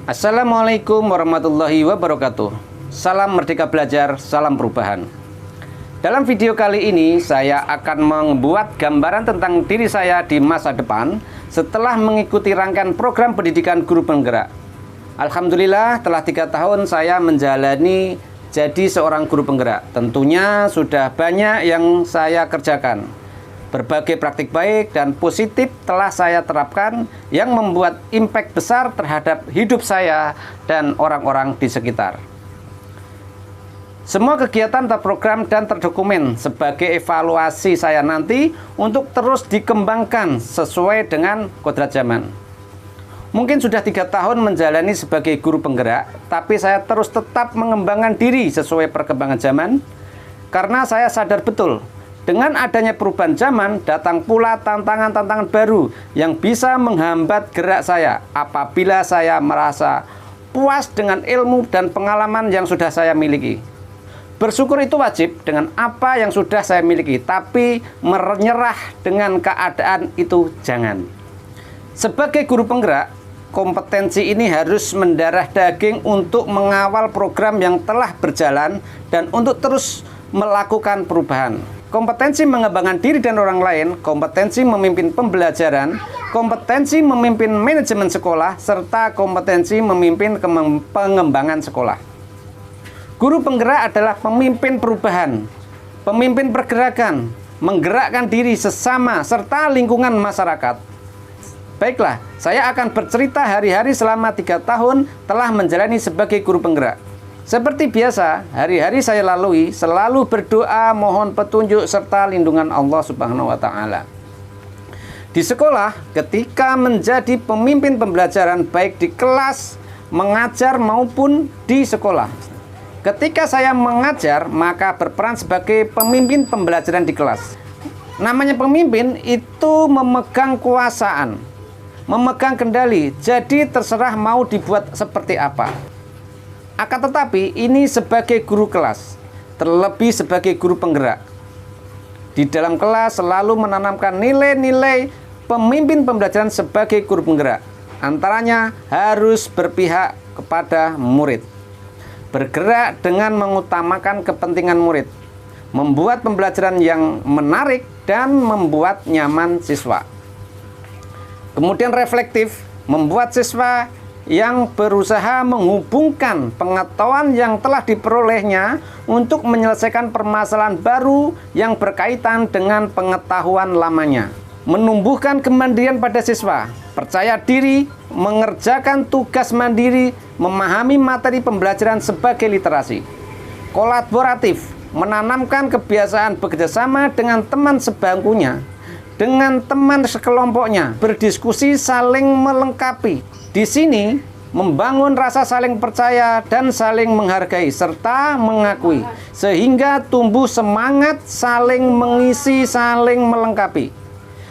Assalamualaikum warahmatullahi wabarakatuh. Salam merdeka belajar, salam perubahan. Dalam video kali ini saya akan membuat gambaran tentang diri saya di masa depan setelah mengikuti rangkaian program pendidikan guru penggerak. Alhamdulillah telah 3 tahun saya menjalani jadi seorang guru penggerak. Tentunya sudah banyak yang saya kerjakan. Berbagai praktik baik dan positif telah saya terapkan yang membuat impact besar terhadap hidup saya dan orang-orang di sekitar. Semua kegiatan terprogram dan terdokumen sebagai evaluasi saya nanti untuk terus dikembangkan sesuai dengan kodrat zaman. Mungkin sudah 3 tahun menjalani sebagai guru penggerak, tapi saya terus tetap mengembangkan diri sesuai perkembangan zaman, karena saya sadar betul, dengan adanya perubahan zaman, datang pula tantangan-tantangan baru yang bisa menghambat gerak saya apabila saya merasa puas dengan ilmu dan pengalaman yang sudah saya miliki. Bersyukur itu wajib dengan apa yang sudah saya miliki, tapi menyerah dengan keadaan itu jangan. Sebagai guru penggerak, kompetensi ini harus mendarah daging untuk mengawal program yang telah berjalan dan untuk terus melakukan perubahan. Kompetensi mengembangkan diri dan orang lain, kompetensi memimpin pembelajaran, kompetensi memimpin manajemen sekolah, serta kompetensi memimpin pengembangan sekolah. Guru penggerak adalah pemimpin perubahan, pemimpin pergerakan, menggerakkan diri sesama serta lingkungan masyarakat. Baiklah, saya akan bercerita hari-hari selama 3 tahun telah menjalani sebagai guru penggerak. Seperti biasa, hari-hari saya lalui selalu berdoa mohon petunjuk serta lindungan Allah Subhanahu wa Ta'ala. Di sekolah, ketika menjadi pemimpin pembelajaran baik di kelas, mengajar maupun di sekolah. Ketika saya mengajar, maka berperan sebagai pemimpin pembelajaran di kelas. Namanya pemimpin itu memegang kekuasaan, memegang kendali, jadi terserah mau dibuat seperti apa. Akan tetapi ini sebagai guru kelas, terlebih sebagai guru penggerak. Di dalam kelas selalu menanamkan nilai-nilai pemimpin pembelajaran sebagai guru penggerak. Antaranya harus berpihak kepada murid, bergerak dengan mengutamakan kepentingan murid, membuat pembelajaran yang menarik dan membuat nyaman siswa. Kemudian reflektif, membuat siswa yang berusaha menghubungkan pengetahuan yang telah diperolehnya untuk menyelesaikan permasalahan baru yang berkaitan dengan pengetahuan lamanya. Menumbuhkan kemandirian pada siswa, percaya diri, mengerjakan tugas mandiri, memahami materi pembelajaran sebagai literasi. Kolaboratif, menanamkan kebiasaan bekerjasama dengan teman sebangkunya, dengan teman sekelompoknya, berdiskusi saling melengkapi. Di sini, membangun rasa saling percaya dan saling menghargai serta mengakui, sehingga tumbuh semangat saling mengisi, saling melengkapi.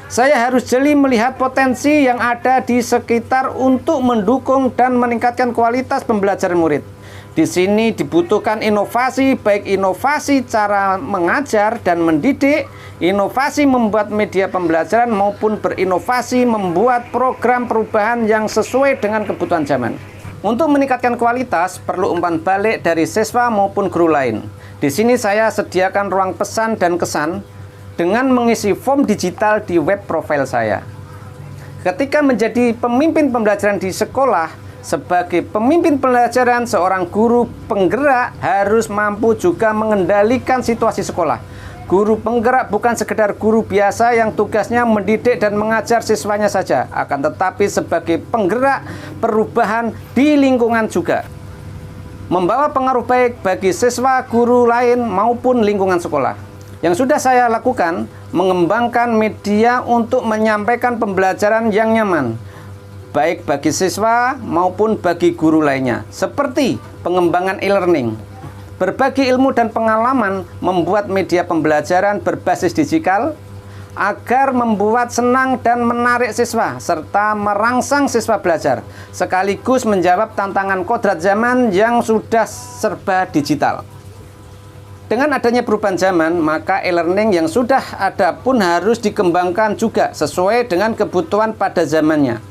Saya harus jeli melihat potensi yang ada di sekitar untuk mendukung dan meningkatkan kualitas pembelajaran murid. Di sini dibutuhkan inovasi, baik inovasi cara mengajar dan mendidik, inovasi membuat media pembelajaran maupun berinovasi membuat program perubahan yang sesuai dengan kebutuhan zaman. Untuk meningkatkan kualitas perlu umpan balik dari siswa maupun guru lain. Di sini saya sediakan ruang pesan dan kesan dengan mengisi form digital di web profile saya. Ketika menjadi pemimpin pembelajaran di sekolah, sebagai pemimpin pembelajaran, seorang guru penggerak harus mampu juga mengendalikan situasi sekolah. Guru penggerak bukan sekedar guru biasa yang tugasnya mendidik dan mengajar siswanya saja, akan tetapi sebagai penggerak perubahan di lingkungan juga. Membawa pengaruh baik bagi siswa, guru lain maupun lingkungan sekolah. Yang sudah saya lakukan, mengembangkan media untuk menyampaikan pembelajaran yang nyaman, baik bagi siswa maupun bagi guru lainnya, seperti pengembangan e-learning. Berbagi ilmu dan pengalaman membuat media pembelajaran berbasis digital agar membuat senang dan menarik siswa serta merangsang siswa belajar, sekaligus menjawab tantangan kodrat zaman yang sudah serba digital. Dengan adanya perubahan zaman, maka e-learning yang sudah ada pun harus dikembangkan juga sesuai dengan kebutuhan pada zamannya.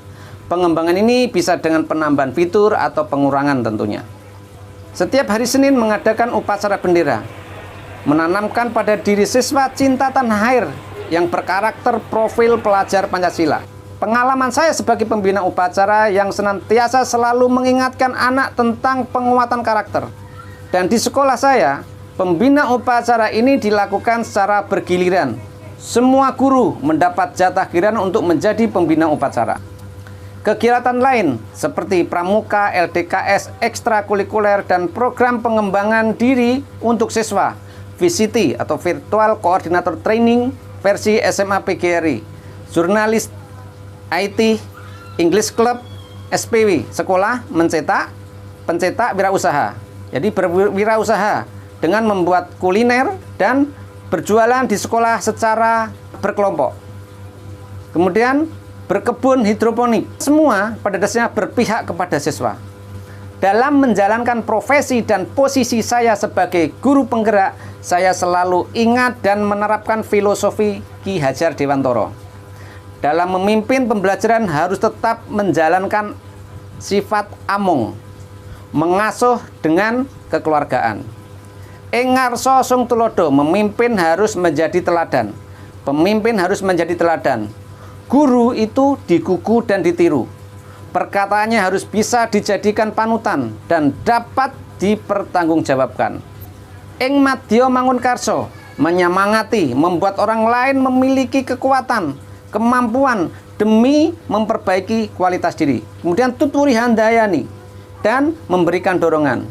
Pengembangan ini bisa dengan penambahan fitur atau pengurangan tentunya. Setiap hari Senin mengadakan upacara bendera, menanamkan pada diri siswa cinta tanah air yang berkarakter profil pelajar Pancasila. Pengalaman saya sebagai pembina upacara yang senantiasa selalu mengingatkan anak tentang penguatan karakter. Dan di sekolah saya, pembina upacara ini dilakukan secara bergiliran. Semua guru mendapat jatah giliran untuk menjadi pembina upacara. Kegiatan lain seperti pramuka, LDKS, ekstrakurikuler, dan program pengembangan diri untuk siswa, VCT atau Virtual Coordinator Training versi SMA PGRI, jurnalis IT, English Club, SPW, sekolah mencetak, pencetak wirausaha. Jadi berwirausaha dengan membuat kuliner dan berjualan di sekolah secara berkelompok. Kemudian berkebun hidroponik. Semua pada dasarnya berpihak kepada siswa. Dalam menjalankan profesi dan posisi saya sebagai guru penggerak, saya selalu ingat dan menerapkan filosofi Ki Hajar Dewantara. Dalam memimpin pembelajaran harus tetap menjalankan sifat amung, mengasuh dengan kekeluargaan. Engarso sung tulodo, memimpin harus menjadi teladan. Pemimpin harus menjadi teladan. Guru itu digugu dan ditiru. Perkataannya harus bisa dijadikan panutan dan dapat dipertanggungjawabkan. Ing madya mangun karso, menyemangati, membuat orang lain memiliki kekuatan, kemampuan demi memperbaiki kualitas diri. Kemudian tuturi handayani dan memberikan dorongan.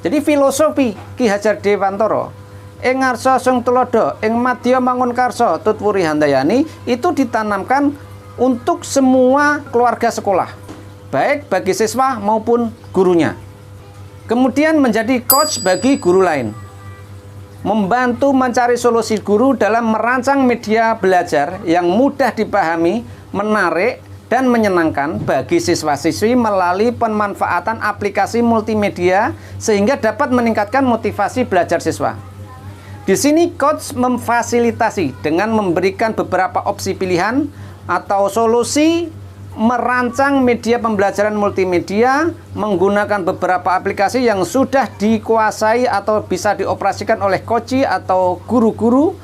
Jadi filosofi Ki Hajar Dewantara, ing ngarsa sung tulodo, ing madya mangun karso, tuturi handayani, itu ditanamkan untuk semua keluarga sekolah, baik bagi siswa maupun gurunya. Kemudian menjadi coach bagi guru lain, membantu mencari solusi guru dalam merancang media belajar yang mudah dipahami, menarik, dan menyenangkan bagi siswa-siswi melalui pemanfaatan aplikasi multimedia sehingga dapat meningkatkan motivasi belajar siswa. Di sini coach memfasilitasi dengan memberikan beberapa opsi pilihan atau solusi merancang media pembelajaran multimedia menggunakan beberapa aplikasi yang sudah dikuasai atau bisa dioperasikan oleh coach atau guru-guru.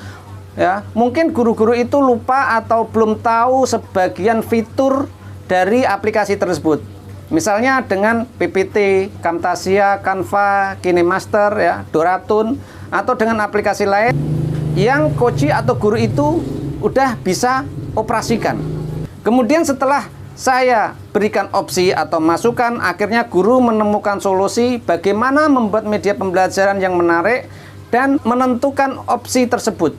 Ya, mungkin guru-guru itu lupa atau belum tahu sebagian fitur dari aplikasi tersebut. Misalnya dengan PPT, Camtasia, Canva, KineMaster, ya, Doratun, atau dengan aplikasi lain yang coach atau guru itu udah bisa operasikan. Kemudian setelah saya berikan opsi atau masukan, akhirnya guru menemukan solusi bagaimana membuat media pembelajaran yang menarik dan menentukan opsi tersebut.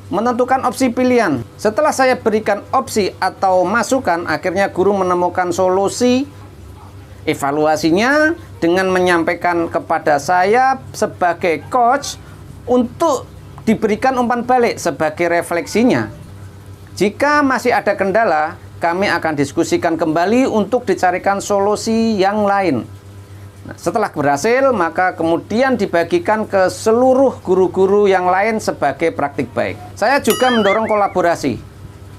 Menentukan opsi pilihan. Setelah saya berikan opsi atau masukan, akhirnya guru menemukan solusi. Evaluasinya dengan menyampaikan kepada saya sebagai coach untuk diberikan umpan balik sebagai refleksinya. Jika masih ada kendala, kami akan diskusikan kembali untuk dicarikan solusi yang lain. Nah, setelah berhasil, maka kemudian dibagikan ke seluruh guru-guru yang lain sebagai praktik baik. Saya juga mendorong kolaborasi,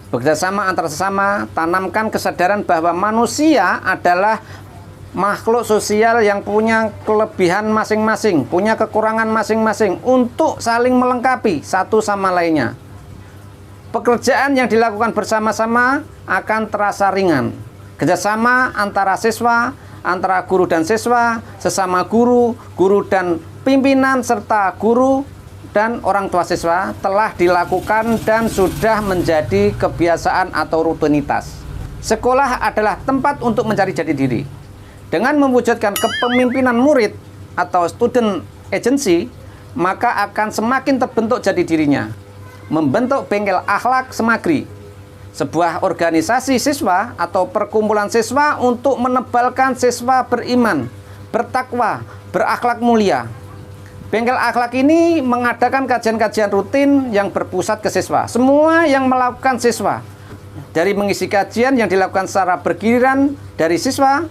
bekerjasama antar sesama, tanamkan kesadaran bahwa manusia adalah makhluk sosial yang punya kelebihan masing-masing, punya kekurangan masing-masing untuk saling melengkapi satu sama lainnya. Pekerjaan yang dilakukan bersama-sama akan terasa ringan. Kerjasama antara siswa, antara guru dan siswa, sesama guru, guru dan pimpinan, serta guru dan orang tua siswa telah dilakukan dan sudah menjadi kebiasaan atau rutinitas. Sekolah adalah tempat untuk mencari jati diri. Dengan mewujudkan kepemimpinan murid atau student agency, maka akan semakin terbentuk jati dirinya. Membentuk bengkel akhlak semagri, sebuah organisasi siswa atau perkumpulan siswa untuk menebalkan siswa beriman, bertakwa, berakhlak mulia. Bengkel akhlak ini mengadakan kajian-kajian rutin yang berpusat ke siswa. Semua yang melakukan siswa, dari mengisi kajian yang dilakukan secara bergiliran dari siswa,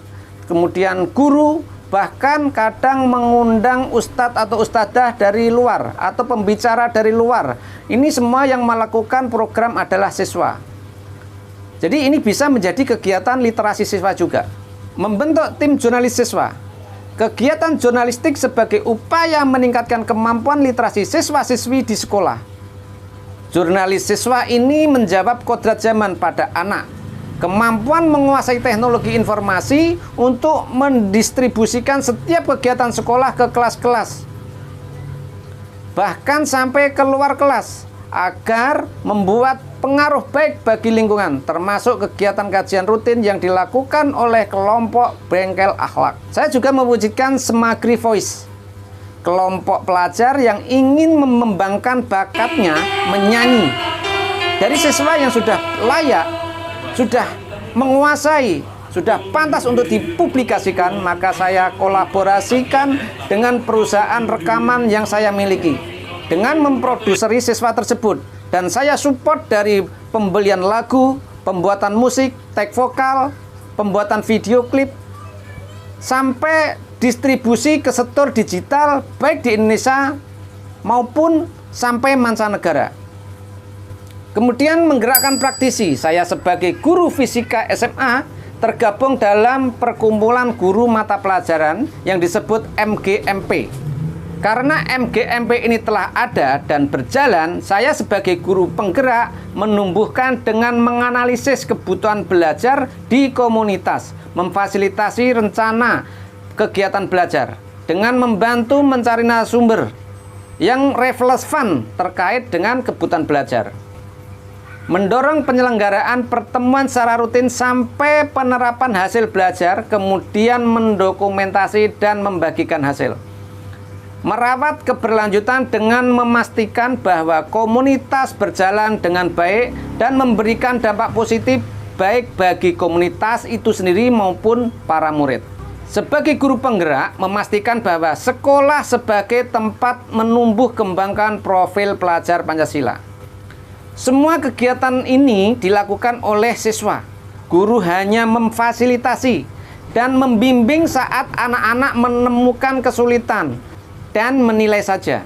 kemudian guru, bahkan kadang mengundang ustadz atau ustadzah dari luar atau pembicara dari luar. Ini semua yang melakukan program adalah siswa. Jadi ini bisa menjadi kegiatan literasi siswa juga. Membentuk tim jurnalis siswa. Kegiatan jurnalistik sebagai upaya meningkatkan kemampuan literasi siswa-siswi di sekolah. Jurnalis siswa ini menjawab kodrat zaman pada anak. Kemampuan menguasai teknologi informasi untuk mendistribusikan setiap kegiatan sekolah ke kelas-kelas. Bahkan sampai keluar kelas, agar membuat pengaruh baik bagi lingkungan, termasuk kegiatan kajian rutin yang dilakukan oleh kelompok bengkel akhlak. Saya juga mewujudkan Semagri Voice, kelompok pelajar yang ingin mengembangkan bakatnya menyanyi. Dari siswa yang sudah layak, sudah menguasai, sudah pantas untuk dipublikasikan, maka saya kolaborasikan dengan perusahaan rekaman yang saya miliki dengan memproduseri siswa tersebut, dan saya support dari pembelian lagu, pembuatan musik, tag vokal, pembuatan video klip, sampai distribusi ke setor digital baik di Indonesia maupun sampai mancanegara. Kemudian menggerakkan praktisi. Saya sebagai guru fisika SMA tergabung dalam perkumpulan guru mata pelajaran yang disebut MGMP. Karena MGMP ini telah ada dan berjalan, saya sebagai guru penggerak menumbuhkan dengan menganalisis kebutuhan belajar di komunitas, memfasilitasi rencana kegiatan belajar, dengan membantu mencari narasumber yang relevan terkait dengan kebutuhan belajar. Mendorong penyelenggaraan pertemuan secara rutin sampai penerapan hasil belajar, kemudian mendokumentasi dan membagikan hasil. Merawat keberlanjutan dengan memastikan bahwa komunitas berjalan dengan baik dan memberikan dampak positif baik bagi komunitas itu sendiri maupun para murid. Sebagai guru penggerak, memastikan bahwa sekolah sebagai tempat menumbuh kembangkan profil pelajar Pancasila. Semua kegiatan ini dilakukan oleh siswa. Guru hanya memfasilitasi dan membimbing saat anak-anak menemukan kesulitan dan menilai saja.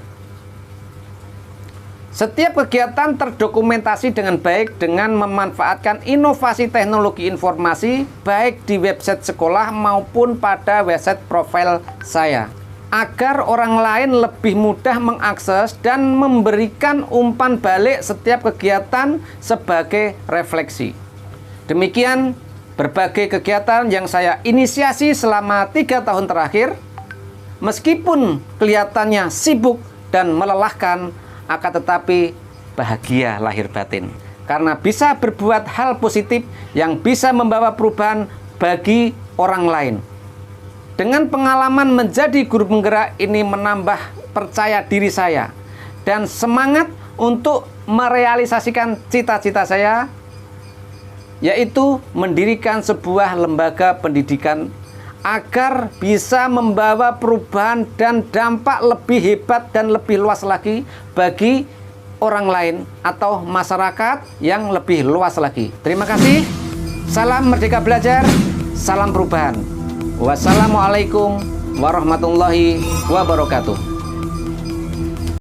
Setiap kegiatan terdokumentasi dengan baik dengan memanfaatkan inovasi teknologi informasi baik di website sekolah maupun pada website profil saya, agar orang lain lebih mudah mengakses dan memberikan umpan balik setiap kegiatan sebagai refleksi. Demikian berbagai kegiatan yang saya inisiasi selama 3 tahun terakhir. Meskipun kelihatannya sibuk dan melelahkan, akan tetapi bahagia lahir batin. Karena bisa berbuat hal positif yang bisa membawa perubahan bagi orang lain. Dengan pengalaman menjadi guru penggerak ini menambah percaya diri saya dan semangat untuk merealisasikan cita-cita saya, yaitu mendirikan sebuah lembaga pendidikan agar bisa membawa perubahan dan dampak lebih hebat dan lebih luas lagi bagi orang lain atau masyarakat yang lebih luas lagi. Terima kasih. Salam Merdeka Belajar, salam perubahan. Wassalamualaikum warahmatullahi wabarakatuh.